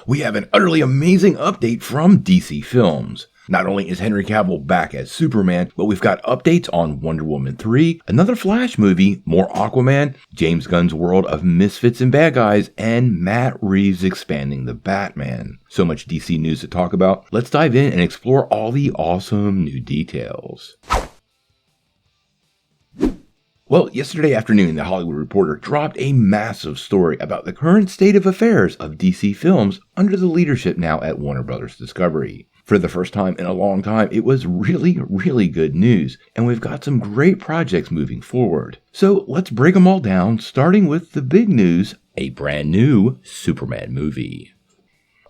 we have an utterly amazing update from DC Films. Not only is Henry Cavill back as Superman, but we've got updates on Wonder Woman 3, another Flash movie, more Aquaman, James Gunn's world of misfits and bad guys, and Matt Reeves expanding the Batman. So much DC news to talk about. Let's dive in and explore all the awesome new details. Well, yesterday afternoon, The Hollywood Reporter dropped a massive story about the current state of affairs of DC Films under the leadership now at Warner Bros. Discovery. For the first time in a long time, it was really good news, and we've got some great projects moving forward. So let's break them all down, starting with the big news, a brand new Superman movie.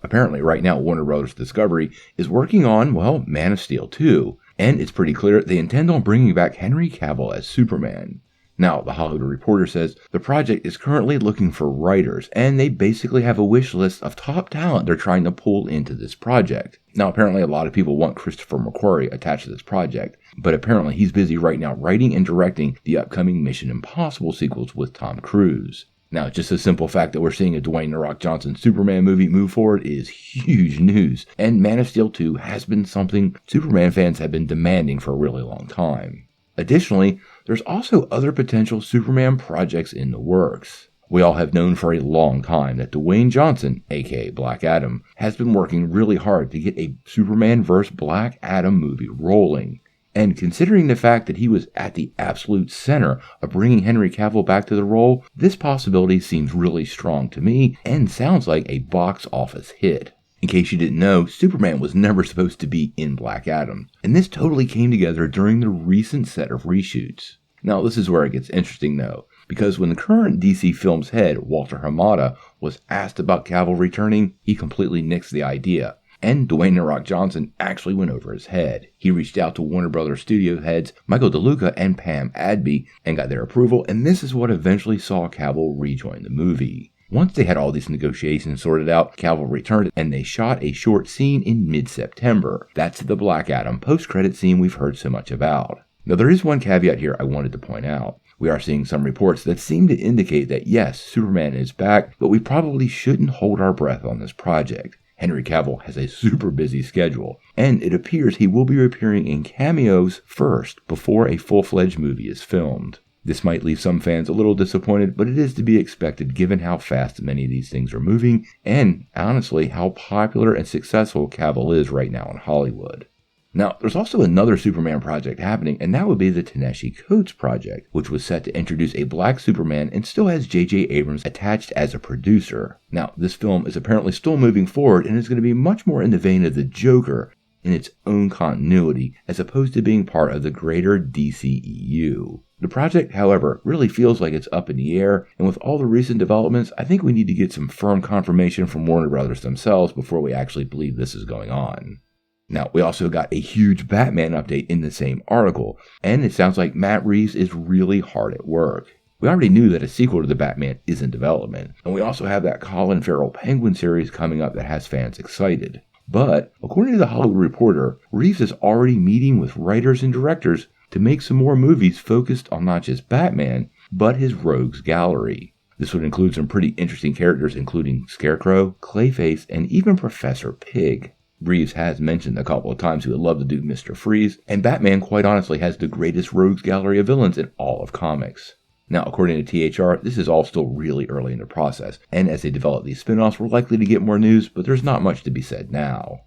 Apparently, right now, Warner Bros. Discovery is working on, Man of Steel 2, and it's pretty clear they intend on bringing back Henry Cavill as Superman. Now, The Hollywood Reporter says the project is currently looking for writers, and they basically have a wish list of top talent they're trying to pull into this project. Now, apparently a lot of people want Christopher McQuarrie attached to this project, but apparently he's busy right now writing and directing the upcoming Mission Impossible sequels with Tom Cruise. Now, just the simple fact that we're seeing a Dwayne "The Rock" Johnson Superman movie move forward is huge news, and Man of Steel 2 has been something Superman fans have been demanding for a really long time. Additionally, there's also other potential Superman projects in the works. We all have known for a long time that Dwayne Johnson, aka Black Adam, has been working really hard to get a Superman vs. Black Adam movie rolling. And considering the fact that he was at the absolute center of bringing Henry Cavill back to the role, this possibility seems really strong to me and sounds like a box office hit. In case you didn't know, Superman was never supposed to be in Black Adam, and this totally came together during the recent set of reshoots. Now, this is where it gets interesting though, because when the current DC Films head, Walter Hamada, was asked about Cavill returning, he completely nixed the idea, and Dwayne "The Rock" Johnson actually went over his head. He reached out to Warner Bros. Studio heads Michael DeLuca and Pam Adby and got their approval, and this is what eventually saw Cavill rejoin the movie. Once they had all these negotiations sorted out, Cavill returned and they shot a short scene in mid-September. That's the Black Adam post-credit scene we've heard so much about. Now, there is one caveat here I wanted to point out. We are seeing some reports that seem to indicate that yes, Superman is back, but we probably shouldn't hold our breath on this project. Henry Cavill has a super busy schedule, and it appears he will be appearing in cameos first before a full-fledged movie is filmed. This might leave some fans a little disappointed, but it is to be expected given how fast many of these things are moving, and honestly, how popular and successful Cavill is right now in Hollywood. Now, there's also another Superman project happening, and that would be the Ta-Nehisi Coates project, which was set to introduce a black Superman and still has J.J. Abrams attached as a producer. Now, this film is apparently still moving forward and is going to be much more in the vein of the Joker in its own continuity, as opposed to being part of the greater DCEU. The project, however, really feels like it's up in the air, and with all the recent developments, I think we need to get some firm confirmation from Warner Bros. Themselves before we actually believe this is going on. Now, we also got a huge Batman update in the same article, and it sounds like Matt Reeves is really hard at work. We already knew that a sequel to the Batman is in development, and we also have that Colin Farrell Penguin series coming up that has fans excited. But, according to The Hollywood Reporter, Reeves is already meeting with writers and directors to make some more movies focused on not just Batman, but his rogues gallery. This would include some pretty interesting characters including Scarecrow, Clayface, and even Professor Pig. Reeves has mentioned a couple of times he would love to do Mr. Freeze, and Batman quite honestly has the greatest rogues gallery of villains in all of comics. Now, according to THR, this is all still really early in the process, and as they develop these spin-offs, we're likely to get more news, but there's not much to be said now.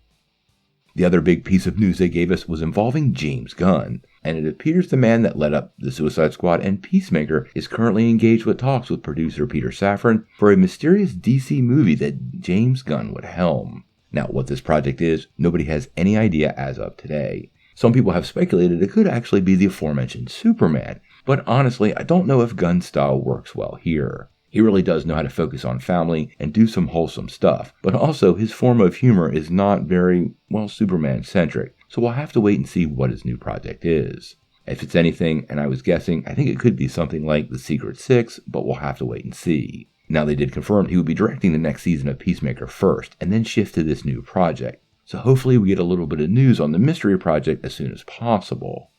The other big piece of news they gave us was involving James Gunn, and it appears the man that led up the Suicide Squad and Peacemaker is currently engaged with talks with producer Peter Safran for a mysterious DC movie that James Gunn would helm. Now, what this project is, nobody has any idea as of today. Some people have speculated it could actually be the aforementioned Superman, but honestly, I don't know if Gunn's style works well here. He really does know how to focus on family and do some wholesome stuff, but also his form of humor is not very, Superman-centric, so we'll have to wait and see what his new project is. If it's anything, and I was guessing, I think it could be something like The Secret Six, but we'll have to wait and see. Now, they did confirm he would be directing the next season of Peacemaker first, and then shift to this new project. So hopefully we get a little bit of news on the mystery project as soon as possible.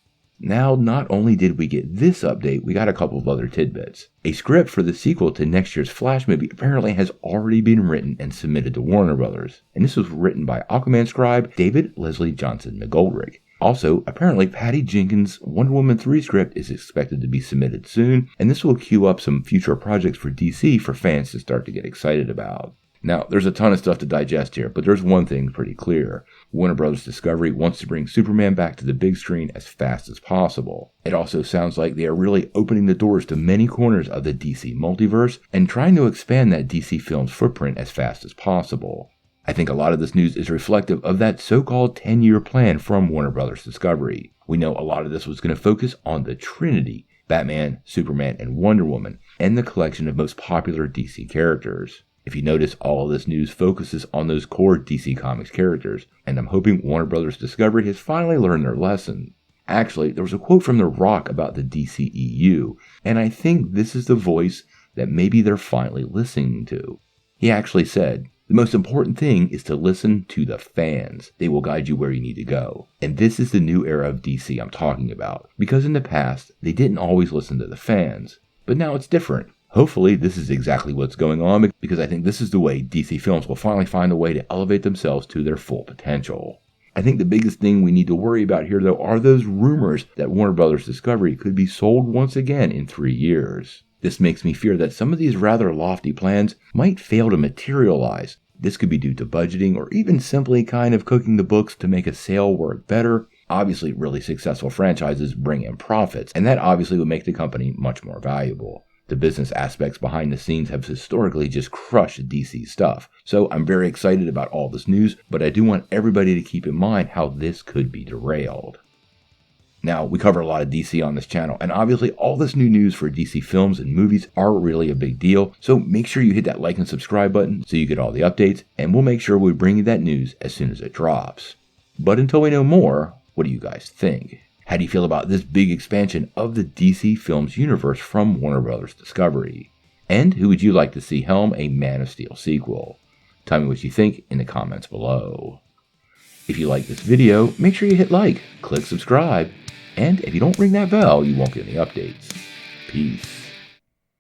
Now, not only did we get this update, we got a couple of other tidbits. A script for the sequel to next year's Flash movie apparently has already been written and submitted to Warner Brothers. And this was written by Aquaman scribe David Leslie Johnson McGoldrick. Also, apparently Patty Jenkins' Wonder Woman 3 script is expected to be submitted soon, and this will queue up some future projects for DC for fans to start to get excited about. Now, there's a ton of stuff to digest here, but there's one thing pretty clear. Warner Bros. Discovery wants to bring Superman back to the big screen as fast as possible. It also sounds like they are really opening the doors to many corners of the DC multiverse and trying to expand that DC Films footprint as fast as possible. I think a lot of this news is reflective of that so-called 10-year plan from Warner Bros. Discovery. We know a lot of this was going to focus on the Trinity, Batman, Superman, and Wonder Woman, and the collection of most popular DC characters. If you notice, all of this news focuses on those core DC Comics characters, and I'm hoping Warner Bros. Discovery has finally learned their lesson. Actually, there was a quote from The Rock about the DCEU, and I think this is the voice that maybe they're finally listening to. He actually said, "The most important thing is to listen to the fans. They will guide you where you need to go." And this is the new era of DC I'm talking about, because in the past, they didn't always listen to the fans. But now it's different. Hopefully, this is exactly what's going on, because I think this is the way DC Films will finally find a way to elevate themselves to their full potential. I think the biggest thing we need to worry about here, though, are those rumors that Warner Bros. Discovery could be sold once again in 3 years. This makes me fear that some of these rather lofty plans might fail to materialize. This could be due to budgeting or even simply kind of cooking the books to make a sale work better. Obviously, really successful franchises bring in profits, and that obviously would make the company much more valuable. The business aspects behind the scenes have historically just crushed DC stuff. So I'm very excited about all this news, but I do want everybody to keep in mind how this could be derailed. Now, we cover a lot of DC on this channel, and obviously all this new news for DC films and movies are really a big deal, so make sure you hit that like and subscribe button so you get all the updates, and we'll make sure we bring you that news as soon as it drops. But until we know more, what do you guys think? How do you feel about this big expansion of the DC Films universe from Warner Bros. Discovery? And who would you like to see helm a Man of Steel sequel? Tell me what you think in the comments below. If you like this video, make sure you hit like, click subscribe, and if you don't ring that bell, you won't get any updates. Peace.